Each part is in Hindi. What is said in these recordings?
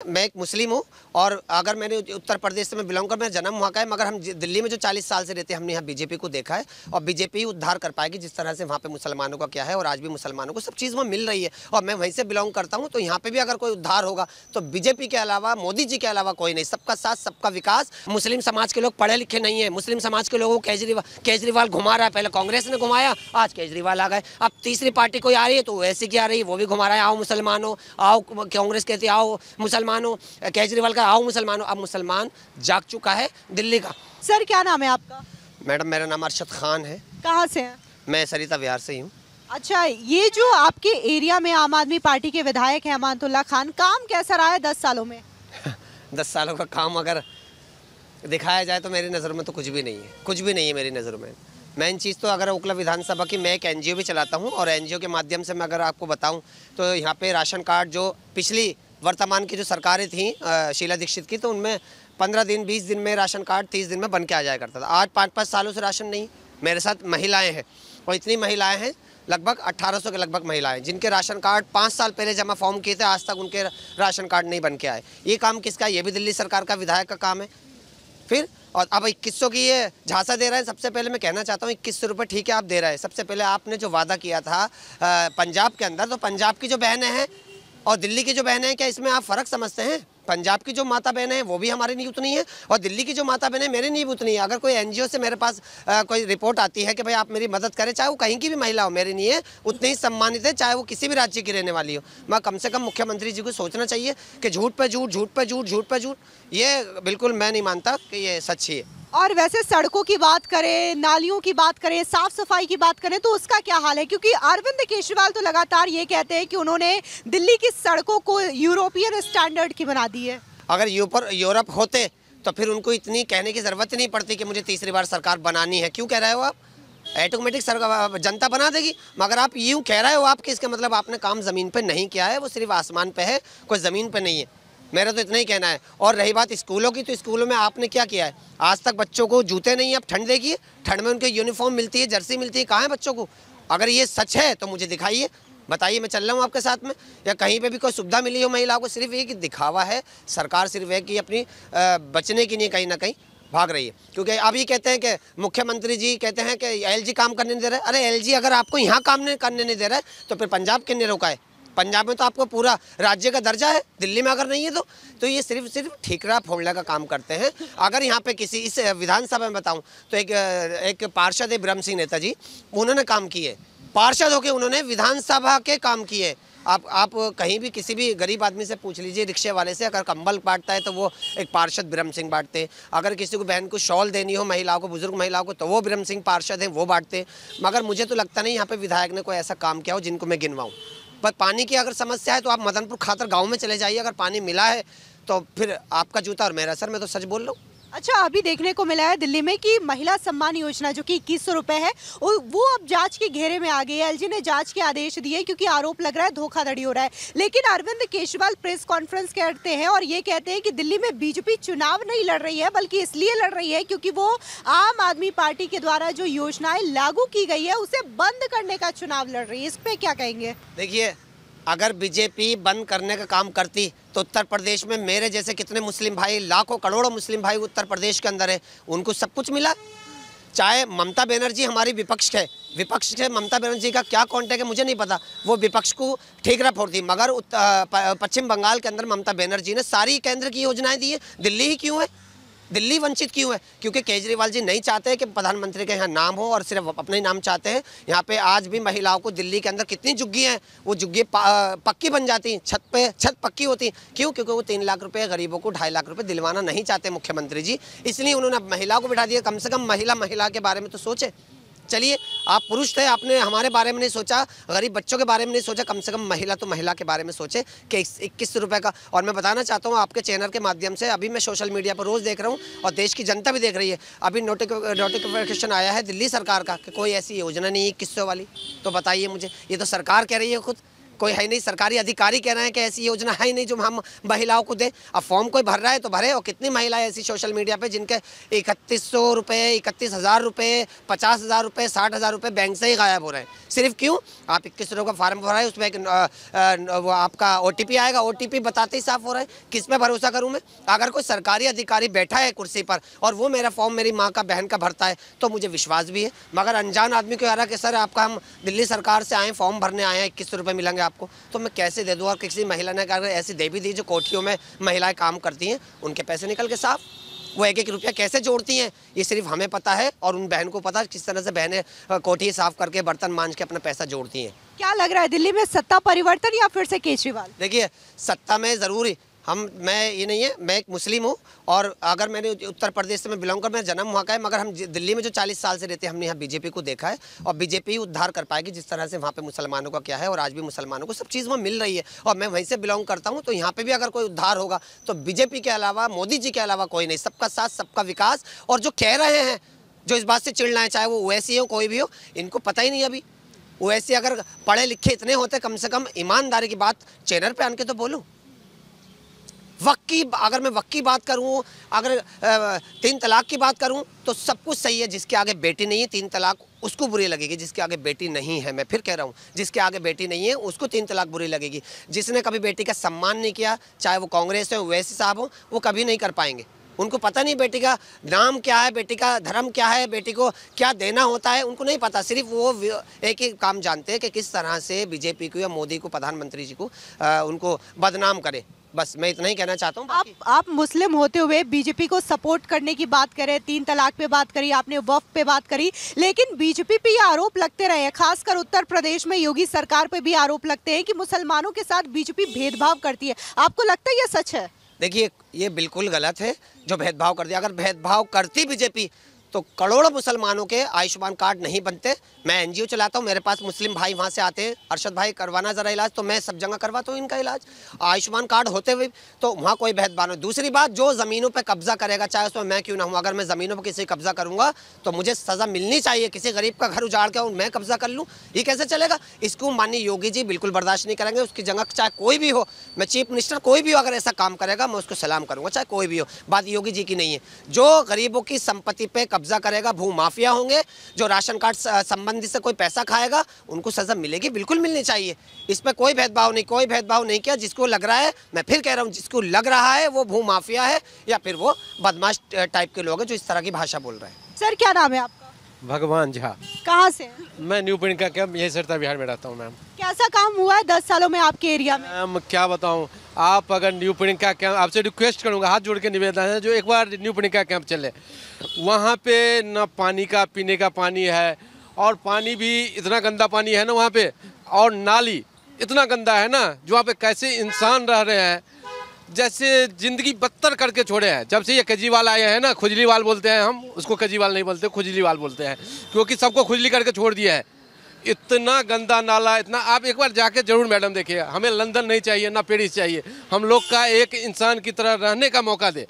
मैं एक मुस्लिम हूँ और अगर मैंने उत्तर प्रदेश से मैं बिलोंग कर, मेरा जन्म वहाँ का है, मगर हम दिल्ली में जो 40 साल से रहते हैं हमने यहाँ बीजेपी को देखा है और बीजेपी ही उद्धार कर पाएगी। जिस तरह से वहाँ पे मुसलमानों का क्या है और आज भी मुसलमानों को सब चीज़ वहाँ मिल रही है और मैं वहीं से बिलोंग करता हूँ, तो यहाँ पे भी अगर कोई उद्धार होगा तो बीजेपी के अलावा, मोदी जी के अलावा कोई नहीं। सबका साथ सबका विकास। मुस्लिम समाज के लोग पढ़े लिखे नहीं है, मुस्लिम समाज के लोगों को केजरीवाल घुमा रहा है। पहले कांग्रेस ने घुमाया, आज केजरीवाल आ गए। अब तीसरी पार्टी कोई आ रही है तो वैसे की आ रही है, वो भी घुमा रहा है, आओ मुसलमानों आओ। कांग्रेस कहती है आओ मुसलमानों, केजरीवाल का आओ मुसलमानों। अब मुसलमान जाग चुका है दिल्ली का। सर क्या नाम है आपका? मैडम मेरा नाम अरशद खान है। कहाँ से हैं? मैं सरिता विहार से ही हूँ। अच्छा, ये जो आपके एरिया में आम आदमी पार्टी के विधायक हैं अमानतुल्लाह खान, काम कैसा रहा है 10 सालों में? 10 सालों का काम अगर दिखाया जाए तो मेरी नज़र में तो कुछ भी नहीं है, कुछ भी नहीं है मेरी नज़र में। मेन चीज़ तो अगर ओखला विधानसभा की, मैं एक एनजीओ भी चलाता हूँ और एनजीओ के माध्यम से मैं अगर आपको बताऊँ तो यहाँ पे राशन कार्ड जो पिछली वर्तमान की जो सरकारें थी शीला दीक्षित की, तो उनमें 15 दिन 20 दिन में राशन कार्ड 30 दिन में बन के आ जाया करता था। आज 5-5 सालों से राशन नहीं। मेरे साथ महिलाएं हैं और इतनी महिलाएं हैं, लगभग 1800 के लगभग महिलाएं, जिनके राशन कार्ड 5 साल पहले जमा फॉर्म किए थे, आज तक उनके राशन कार्ड नहीं बन के आए। ये काम किसका? ये भी दिल्ली सरकार का, विधायक का काम है। फिर और अब 2100 की ये झांसा दे रहा है। सबसे पहले मैं कहना चाहता हूँ 2100 रुपये ठीक है आप दे रहे हैं। सबसे पहले आपने जो वादा किया था पंजाब के अंदर, तो पंजाब की जो बहनें हैं और दिल्ली की जो बहनें हैं, क्या इसमें आप फ़र्क समझते हैं? पंजाब की जो माता बहनें हैं वो भी हमारी नहीं उतनी है और दिल्ली की जो माता बहनें मेरी नहीं उतनी है। अगर कोई एनजीओ से मेरे पास कोई रिपोर्ट आती है कि भाई आप मेरी मदद करें, चाहे वो कहीं की भी महिला हो, मेरी नहीं है उतनी ही सम्मानित है, चाहे वो किसी भी राज्य की रहने वाली हो। मैं कम से कम मुख्यमंत्री जी को सोचना चाहिए कि झूठ पे झूठ, झूठ पे झूठ, झूठ पे झूठ, ये बिल्कुल मैं नहीं मानता कि ये सच ही है। और वैसे सड़कों की बात करें, नालियों की बात करें, साफ सफाई की बात करें तो उसका क्या हाल है? क्योंकि अरविंद केजरीवाल तो लगातार ये कहते हैं कि उन्होंने दिल्ली की सड़कों को यूरोपियन स्टैंडर्ड की बना दी है। अगर यूरोप होते तो फिर उनको इतनी कहने की ज़रूरत नहीं पड़ती कि मुझे तीसरी बार सरकार बनानी है। क्यों कह रहे हो आप? ऑटोमेटिक सरकार जनता बना देगी। मगर आप यूँ कह रहे हो आप कि इसका मतलब आपने काम ज़मीन पे नहीं किया है, वो सिर्फ आसमान पे है, कोई ज़मीन पे नहीं है। मेरा तो इतना ही कहना है। और रही बात स्कूलों की, तो स्कूलों में आपने क्या किया है? आज तक बच्चों को जूते नहीं है। अब ठंड देखिए, ठंड में उनके यूनिफॉर्म मिलती है, जर्सी मिलती है, कहाँ है बच्चों को? अगर ये सच है तो मुझे दिखाइए, बताइए, मैं चल रहा हूँ आपके साथ में। या कहीं पे भी कोई सुविधा मिली हो महिलाओं को? सिर्फ ये कि दिखावा है। सरकार सिर्फ है कि अपनी बचने के लिए कहीं ना कहीं भाग रही है। क्योंकि अब ये कहते हैं कि मुख्यमंत्री जी कहते हैं कि एलजी काम करने नहीं दे रहा है। अरे एलजी अगर आपको यहाँ काम करने नहीं दे रहा है तो फिर पंजाब किसने रोका है? पंजाब में तो आपको पूरा राज्य का दर्जा है, दिल्ली में अगर नहीं है तो ये सिर्फ ठीकरा फोड़ने का काम करते हैं। अगर यहाँ पे किसी इस विधानसभा में बताऊं तो एक पार्षद है ब्रह्म सिंह नेताजी, उन्होंने काम किए, पार्षद होकर उन्होंने विधानसभा के काम किए। आप कहीं भी किसी भी गरीब आदमी से पूछ लीजिए, रिक्शे वाले से, अगर कंबल बांटता है तो वो एक पार्षद ब्रह्म सिंह बांटते। अगर किसी को बहन को शॉल देनी हो महिलाओं को, बुजुर्ग महिलाओं को, तो वो ब्रह्म सिंह पार्षद हैं, वो बांटते। मगर मुझे तो लगता नहीं यहाँ पे विधायक ने कोई ऐसा काम किया हो जिनको मैं गिनवाऊँ। पर पानी की अगर समस्या है तो आप मदनपुर खातर गांव में चले जाइए, अगर पानी मिला है तो फिर आपका जूता और मेरा सर। मैं तो सच बोल रहा हूँ। अच्छा, अभी देखने को मिला है दिल्ली में कि महिला सम्मान योजना जो कि 2100 रुपए है वो अब जांच के घेरे में आ गई है। एलजी ने जांच के आदेश दिए क्योंकि आरोप लग रहा है धोखाधड़ी हो रहा है। लेकिन अरविंद केजरीवाल प्रेस कॉन्फ्रेंस करते हैं और ये कहते हैं कि दिल्ली में बीजेपी चुनाव नहीं लड़ रही है, बल्कि इसलिए लड़ रही है क्योंकि वो आम आदमी पार्टी के द्वारा जो योजनाएं लागू की गई है उसे बंद करने का चुनाव लड़ रही है। इस पे क्या कहेंगे? देखिए, अगर बीजेपी बंद करने का काम करती तो उत्तर प्रदेश में मेरे जैसे कितने मुस्लिम भाई, लाखों करोड़ों मुस्लिम भाई उत्तर प्रदेश के अंदर है, उनको सब कुछ मिला। चाहे ममता बनर्जी हमारी विपक्ष है, विपक्ष से ममता बनर्जी का क्या कॉन्टेक्ट है मुझे नहीं पता, वो विपक्ष को ठीकरा फोड़ती। मगर पश्चिम बंगाल के अंदर ममता बनर्जी ने सारी केंद्र की योजनाएं दी है। दिल्ली ही क्यों है? दिल्ली वंचित क्यों है? क्योंकि केजरीवाल जी नहीं चाहते कि प्रधानमंत्री का यहाँ नाम हो और सिर्फ अपने ही नाम चाहते हैं। यहाँ पे आज भी महिलाओं को दिल्ली के अंदर कितनी झुग्गियाँ हैं, वो झुग्गी पक्की बन जाती, छत पक्की होती। क्यों? क्योंकि वो 3 लाख रुपए गरीबों को 2.5 लाख रुपए दिलवाना नहीं चाहते मुख्यमंत्री जी, इसलिए उन्होंने महिलाओं को बिठा दिया। कम से कम महिला के बारे में तो सोचे। चलिए, आप पुरुष थे, आपने हमारे बारे में नहीं सोचा, गरीब बच्चों के बारे में नहीं सोचा, कम से कम महिला तो महिला के बारे में सोचे कि 2100 रुपये का। और मैं बताना चाहता हूँ आपके चैनल के माध्यम से, अभी मैं सोशल मीडिया पर रोज़ देख रहा हूँ और देश की जनता भी देख रही है। अभी नोटिफिकेशन आया है दिल्ली सरकार का कि कोई ऐसी योजना नहीं है 2100 वाली। तो बताइए मुझे, ये तो सरकार कह रही है खुद कोई है नहीं, सरकारी अधिकारी कह रहे हैं कि ऐसी योजना है ही नहीं जो हम महिलाओं को दें। अब फॉर्म कोई भर रहा है तो भरे, और कितनी महिलाएं ऐसी सोशल मीडिया पे जिनके 3100 रुपये, 31,000 रुपये, 50,000 रुपये, 60,000 रुपये बैंक से ही गायब हो रहे हैं। सिर्फ क्यों? आप 21 का फार्म भरा है, उसमें एक वो आपका OTP आएगा, OTP बताते ही साफ हो रहा है। किस पे भरोसा करूं मैं? अगर कोई सरकारी अधिकारी बैठा है कुर्सी पर और वो मेरा फॉर्म मेरी माँ का, बहन का भरता है तो मुझे विश्वास भी है, मगर अनजान आदमी को कह रहा है कि सर आपका, हम दिल्ली सरकार से आए, फॉर्म भरने आए हैं, 2100 रुपये मिलेंगे आपको, तो मैं कैसे दे दूँ? और किसी महिला ने अगर ऐसी दे भी दी, जो कोठियों में महिलाएं काम करती हैं, उनके पैसे निकल के साफ, वो एक एक रुपया कैसे जोड़ती हैं ये सिर्फ हमें पता है, और उन बहन को पता है किस तरह से बहनें कोठी साफ करके, बर्तन मांज के अपना पैसा जोड़ती हैं। क्या लग रहा है, दिल्ली में सत्ता परिवर्तन या फिर से केजरीवाल? देखिए, सत्ता में ज़रूर मैं ये नहीं है, मैं एक मुस्लिम हूँ, और अगर मैंने उत्तर प्रदेश से मैं बिलोंग कर, मेरा जन्म वहाँ का है, मगर हम दिल्ली में जो 40 साल से रहते हैं, हमने यहाँ बीजेपी को देखा है, और बीजेपी ही उद्धार कर पाएगी जिस तरह से वहाँ पे मुसलमानों का क्या है, और आज भी मुसलमानों को सब चीज़ वहाँ मिल रही है, और मैं वहीं से बिलोंग करता हूँ। तो यहाँ पे भी अगर कोई उद्धार होगा तो बीजेपी के अलावा, मोदी जी के अलावा कोई नहीं। सबका साथ, सबका विकास। और जो कह रहे हैं, जो इस बात से चिढ़ रहे हैं, चाहे वो ओवैसी हो, कोई भी हो, इनको पता ही नहीं अभी। ओवैसी अगर पढ़े लिखे इतने होते, कम से कम ईमानदारी की बात चैनल पे आन के तो बोलूँ। अगर मैं वक्त की बात करूं, अगर 3 तलाक की बात करूं, तो सब कुछ सही है। जिसके आगे बेटी नहीं है, 3 तलाक उसको बुरी लगेगी। जिसके आगे बेटी नहीं है, मैं फिर कह रहा हूं, जिसके आगे बेटी नहीं है उसको 3 तलाक बुरी लगेगी। जिसने कभी बेटी का सम्मान नहीं किया, चाहे वो कांग्रेस हो, ओवैसी साहब हो, वो कभी नहीं कर पाएंगे। उनको पता नहीं बेटी का नाम क्या है, बेटी का धर्म क्या है, बेटी को क्या देना होता है, उनको नहीं पता। सिर्फ वो एक ही काम जानते हैं कि किस तरह से बीजेपी को या मोदी को, प्रधानमंत्री जी को, उनको बदनाम करे। बस मैं इतना ही कहना चाहता हूँ। आप मुस्लिम होते हुए बीजेपी को सपोर्ट करने की बात करें, 3 तलाक पे बात करी आपने, वक्फ पे बात करी, लेकिन बीजेपी पे ये आरोप लगते रहे हैं, खासकर उत्तर प्रदेश में योगी सरकार पे भी आरोप लगते हैं कि मुसलमानों के साथ बीजेपी भेदभाव करती है। आपको लगता है ये सच है? देखिए, ये बिल्कुल गलत है जो भेदभाव कर दिया। अगर भेदभाव करती बीजेपी तो करोड़ों मुसलमानों के आयुष्मान कार्ड नहीं बनते। मैं NGO चलाता हूँ, मेरे पास मुस्लिम भाई वहाँ से आते हैं, अरशद भाई करवाना ज़रा इलाज, तो मैं सब जगह करवाता हूँ इनका इलाज। आयुष्मान कार्ड होते हुए तो वहाँ कोई भेदभाव नहीं। दूसरी बात, जो ज़मीनों पे कब्जा करेगा, चाहे उसमें मैं क्यों ना हूँ, अगर मैं ज़मीनों पर किसी कब्जा करूँगा तो मुझे सज़ा मिलनी चाहिए। किसी गरीब का घर उजाड़ के मैं कब्जा कर लूँ, ये कैसे चलेगा? इसको माननीय योगी जी बिल्कुल बर्दाश्त नहीं करेंगे। उसकी जगह चाहे कोई भी हो, मैं चीफ मिनिस्टर, कोई भी अगर ऐसा काम करेगा मैं उसको सलाम करूँगा, चाहे कोई भी हो। बात योगी जी की नहीं है। जो गरीबों की संपत्ति पर कब्जा करेगा, भू माफिया होंगे, जो राशन कार्ड संबंधी से कोई पैसा खाएगा, उनको सजा मिलेगी, बिल्कुल मिलनी चाहिए। इस पर कोई भेदभाव नहीं, कोई भेदभाव नहीं किया। जिसको लग रहा है, मैं फिर कह रहा हूँ, जिसको लग रहा है वो भू माफिया है या फिर वो बदमाश टाइप के लोग हैं जो इस तरह की भाषा बोल रहे हैं। सर, क्या नाम है आपका? भगवान झा। कहाँ से? मैं न्यू पिंडका कैंप, यही सरता बिहार में रहता हूँ मैम। कैसा काम हुआ है 10 सालों में आपके एरिया में? मैम क्या बताऊँ, आप अगर न्यू पिंडका कैंप, आपसे रिक्वेस्ट करूँगा, हाथ जोड़ के निवेदन है, जो एक बार न्यू पिंडका कैंप चले, वहाँ पे न पानी का, पीने का पानी है, और पानी भी इतना गंदा पानी है ना वहाँ पे, और नाली इतना गंदा है ना, जो वहाँ पे कैसे इंसान रह रहे हैं, जैसे ज़िंदगी बदतर करके छोड़े हैं। जब से ये केजरीवाल आए हैं ना, खुजलीवाल बोलते हैं हम उसको, केजरीवाल नहीं बोलते, खुजलीवाल बोलते हैं, क्योंकि सबको खुजली करके छोड़ दिया है। इतना गंदा नाला, इतना, आप एक बार जाके जरूर मैडम देखिए। हमें लंदन नहीं चाहिए, ना पेरिस चाहिए, हम लोग का एक इंसान की तरह रहने का मौका दे।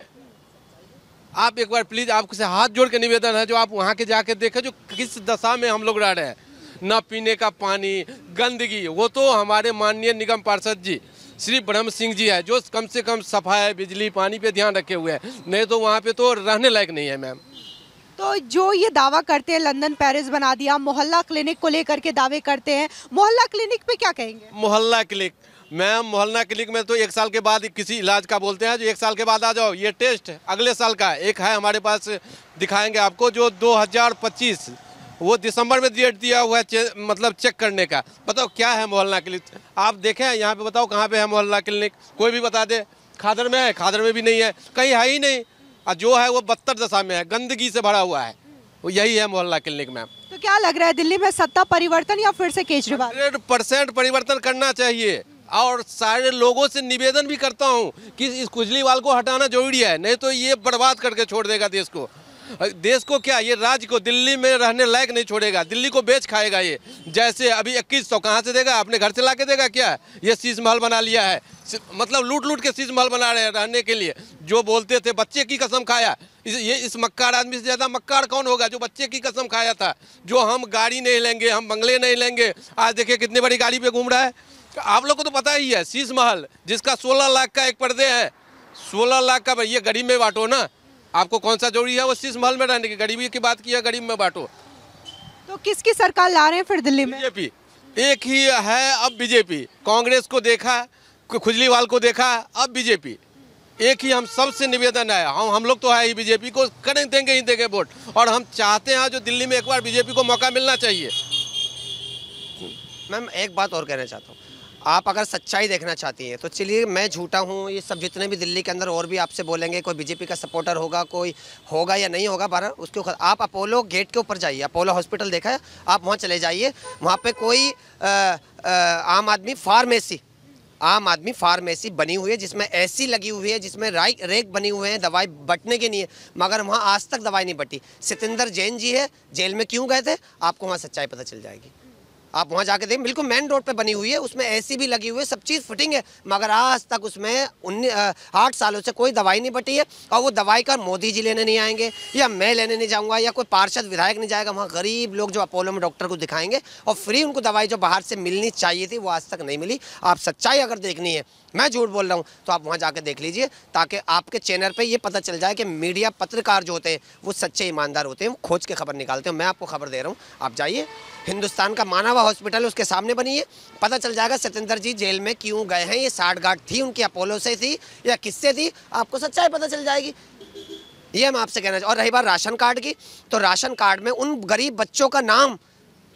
आप एक बार प्लीज़, आपसे हाथ जोड़ के निवेदन है, जो आप वहाँ के जाके देखें जो किस दशा में हम लोग रह रहे हैं। ना पीने का पानी, गंदगी। वो तो हमारे माननीय निगम पार्षद जी श्री ब्रह्म सिंह जी है, जो कम से कम सफाई, बिजली, पानी पे ध्यान रखे हुए हैं, नहीं तो वहाँ पे तो रहने लायक नहीं है मैम। तो जो ये दावा करते हैं लंदन पेरिस बना दिया, मोहल्ला क्लिनिक को लेकर के दावे करते हैं, मोहल्ला क्लिनिक पे क्या कहेंगे? मोहल्ला क्लिनिक मैम, मोहल्ला क्लिनिक में तो 1 साल के बाद किसी इलाज का बोलते हैं, जो 1 साल के बाद आ जाओ, ये टेस्ट अगले साल का एक है हमारे पास, दिखाएंगे आपको, जो 2025 वो दिसंबर में डेट दिया हुआ है, मतलब चेक करने का। बताओ क्या है मोहल्ला क्लिनिक? आप देखें यहाँ पे, बताओ कहाँ पे है मोहल्ला क्लिनिक? कोई भी बता दे। खादर में है, खादर में भी नहीं है, कहीं है ही नहीं, और जो है वो बदतर दशा में है, गंदगी से भरा हुआ है। वो यही है मोहल्ला क्लिनिक मैम। तो क्या लग रहा है, दिल्ली में सत्ता परिवर्तन या फिर से केजरीवाल? 100% परिवर्तन करना चाहिए, और सारे लोगों से निवेदन भी करता हूँ कि इस कुजलीवाल को हटाना जरूरी है, नहीं तो ये बर्बाद करके छोड़ देगा देश को। देश को क्या, ये राज्य को दिल्ली में रहने लायक नहीं छोड़ेगा, दिल्ली को बेच खाएगा ये। जैसे अभी 2100 कहाँ से देगा? अपने घर से ला के देगा क्या? ये शीश महल बना लिया है, मतलब लूट लूट के शीश महल बना रहे हैं रहने के लिए। जो बोलते थे बच्चे की कसम खाया, इस मक्कार आदमी से ज़्यादा मक्कार कौन होगा जो बच्चे की कसम खाया था, जो हम गाड़ी नहीं लेंगे, हम बंगले नहीं लेंगे। आज देखिए कितनी बड़ी गाड़ी पे घूम रहा है, आप लोग को तो पता ही है, शीश महल जिसका 16 लाख का एक पर्दे है, 16 लाख का, ये गरीब में बांटो ना। आपको कौन सा जरूरी है वो शीश महल में रहने की? गरीबी की बात की है, गरीब में बांटो। तो किसकी सरकार ला रहे हैं फिर दिल्ली में? बीजेपी एक ही है अब। बीजेपी कांग्रेस को देखा, खुजलीवाल को देखा, अब बीजेपी एक ही। हम सबसे निवेदन है, हम लोग तो है ही बीजेपी को, करें देंगे ही देंगे वोट। और हम चाहते हैं जो दिल्ली में एक बार बीजेपी को मौका मिलना चाहिए। मैम एक बात और कहना चाहता हूँ, आप अगर सच्चाई देखना चाहती हैं तो चलिए, मैं झूठा हूँ, ये सब जितने भी दिल्ली के अंदर और भी आपसे बोलेंगे, कोई बीजेपी का सपोर्टर होगा, कोई होगा या नहीं होगा, बारह उसके ऊपर आप अपोलो गेट के ऊपर जाइए, अपोलो हॉस्पिटल देखा है आप, वहाँ चले जाइए, वहाँ पे कोई आम आदमी फार्मेसी बनी हुई है, जिसमें एसी लगी हुई है, जिसमें रेक बनी हुए हैं दवाई बंटने के लिए, मगर वहाँ आज तक दवाई नहीं बटी। सत्येंद्र जैन जी है, जेल में क्यों गए थे, आपको वहाँ सच्चाई पता चल जाएगी। आप वहाँ जाके देखें, बिल्कुल मेन रोड पे बनी हुई है, उसमें एसी भी लगी हुई है, सब चीज़ फिटिंग है, मगर आज तक उसमें 8 सालों से कोई दवाई नहीं बटी है। और वो दवाई का मोदी जी लेने नहीं आएंगे, या मैं लेने नहीं जाऊँगा, या कोई पार्षद विधायक नहीं जाएगा। वहाँ गरीब लोग जो अपोलो में डॉक्टर को दिखाएंगे, और फ्री उनको दवाई जो बाहर से मिलनी चाहिए थी वो आज तक नहीं मिली। आप सच्चाई अगर देखनी है, मैं झूठ बोल रहा हूँ, तो आप वहाँ जाके देख लीजिए, ताकि आपके चैनल पे ये पता चल जाए कि मीडिया पत्रकार जो होते हैं वो सच्चे ईमानदार होते हैं, वो खोज के खबर निकालते हैं। मैं आपको खबर दे रहा हूँ, आप जाइए, हिंदुस्तान का माना हुआ हॉस्पिटल उसके सामने बनी है, पता चल जाएगा सत्येंद्र जी जेल में क्यों गए हैं। ये साठगांठ थी उनकी अपोलो से थी या किससे थी, आपको सच्चाई पता चल जाएगी। ये मैं आपसे कहना चाहूँ। और रही बात राशन कार्ड की, तो राशन कार्ड में उन गरीब बच्चों का नाम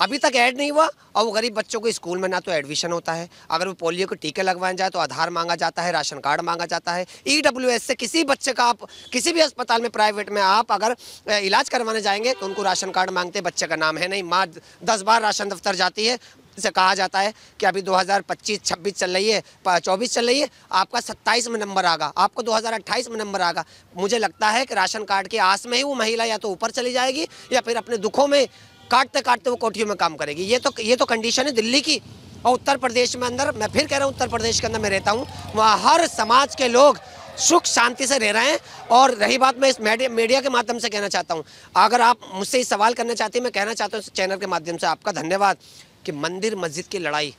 अभी तक ऐड नहीं हुआ, और वो गरीब बच्चों को स्कूल में ना तो एडमिशन होता है, अगर वो पोलियो के टीके लगवाए जाए तो आधार मांगा जाता है, राशन कार्ड मांगा जाता है। EWS से किसी बच्चे का, आप किसी भी अस्पताल में प्राइवेट में आप अगर इलाज करवाने जाएंगे तो उनको राशन कार्ड मांगते, बच्चे का नाम है नहीं। माँ 10 बार राशन दफ्तर जाती है, से कहा जाता है कि अभी 2025-26 चल रही है, 24 चल रही है, आपका 27 में नंबर आएगा, आपको 2028 में नंबर आएगा। मुझे लगता है कि राशन कार्ड की आस में ही वो महिला या तो ऊपर चली जाएगी, या फिर अपने दुखों में काटते काटते वो कोठियों में काम करेगी। ये तो कंडीशन है दिल्ली की। और उत्तर प्रदेश में अंदर, मैं फिर कह रहा हूँ, उत्तर प्रदेश के अंदर मैं रहता हूँ, वहाँ हर समाज के लोग सुख शांति से रह रहे हैं। और रही बात, मैं इस मीडिया के माध्यम से कहना चाहता हूँ, अगर आप मुझसे इस सवाल करना चाहते हैं, मैं कहना चाहता हूँ इस चैनल के माध्यम से आपका धन्यवाद, कि मंदिर मस्जिद की लड़ाई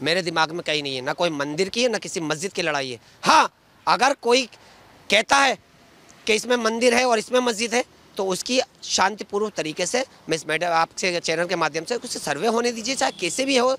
मेरे दिमाग में कहीं नहीं है, ना कोई मंदिर की है ना किसी मस्जिद की लड़ाई है। हाँ, अगर कोई कहता है कि इसमें मंदिर है और इसमें मस्जिद है, तो उसकी शांतिपूर्वक तरीके से मैं इस मैडम आपसे चैनल के माध्यम से कुछ सर्वे होने दीजिए, चाहे कैसे भी हो।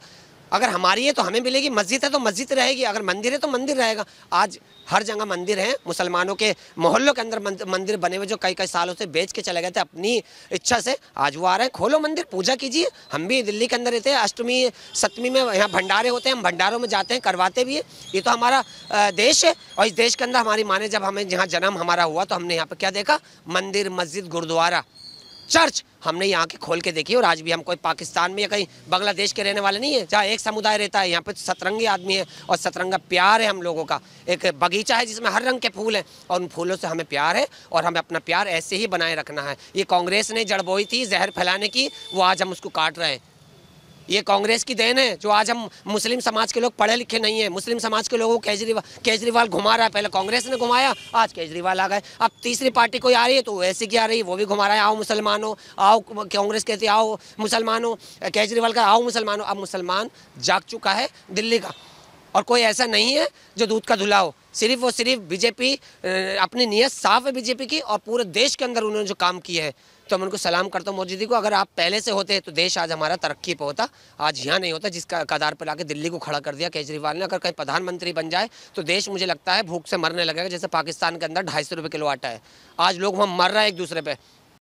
अगर हमारी है तो हमें मिलेगी, मस्जिद है तो मस्जिद रहेगी, अगर मंदिर है तो मंदिर रहेगा। आज हर जगह मंदिर हैं, मुसलमानों के मोहल्लों के अंदर मंदिर बने हुए जो कई कई सालों से बेच के चले गए थे अपनी इच्छा से, आज वो आ रहे हैं। खोलो मंदिर, पूजा कीजिए। हम भी दिल्ली के अंदर रहते हैं, अष्टमी सप्तमी में यहाँ भंडारे होते हैं, हम भंडारों में जाते हैं, करवाते भी है। ये तो हमारा देश है, और इस देश के अंदर हमारी माँ ने, जब हमें जहाँ जन्म हमारा हुआ, तो हमने यहाँ पर क्या देखा, मंदिर, मस्जिद, गुरुद्वारा, चर्च हमने यहाँ के खोल के देखी। और आज भी हम कोई पाकिस्तान में या कहीं बांग्लादेश के रहने वाले नहीं है, जहाँ एक समुदाय रहता है। यहाँ पे सतरंगी आदमी है, और सतरंगा प्यार है हम लोगों का। एक बगीचा है जिसमें हर रंग के फूल हैं, और उन फूलों से हमें प्यार है, और हमें अपना प्यार ऐसे ही बनाए रखना है। ये कांग्रेस ने जड़ बोई थी जहर फैलाने की, वो आज हम उसको काट रहे हैं। ये कांग्रेस की देन है, जो आज हम मुस्लिम समाज के लोग पढ़े लिखे नहीं है, मुस्लिम समाज के लोगों को केजरीवाल घुमा रहा है। पहले कांग्रेस ने घुमाया, आज केजरीवाल आ गए। अब तीसरी पार्टी कोई आ रही है तो वैसे की आ रही है, वो भी घुमा रहा है, आओ मुसलमानों, आओ। कांग्रेस कहती है आओ मुसलमानों, केजरीवाल का आओ मुसलमानों। अब मुसलमान जाग चुका है दिल्ली का, और कोई ऐसा नहीं है जो दूध का धुला हो। सिर्फ और सिर्फ बीजेपी, अपनी नीयत साफ है बीजेपी की, और पूरे देश के अंदर उन्होंने जो काम किया है, तो मैं उनको सलाम करता हूँ मोदी जी को। अगर आप पहले से होते तो देश आज हमारा तरक्की पे होता, आज यहाँ नहीं होता, जिसका कदार पर लाके दिल्ली को खड़ा कर दिया केजरीवाल ने। अगर कहीं प्रधानमंत्री बन जाए तो देश, मुझे लगता है, भूख से मरने लगेगा, जैसे पाकिस्तान के अंदर 250 रुपये किलो आटा है। आज लोग वहाँ मर रहे हैं एक दूसरे पे,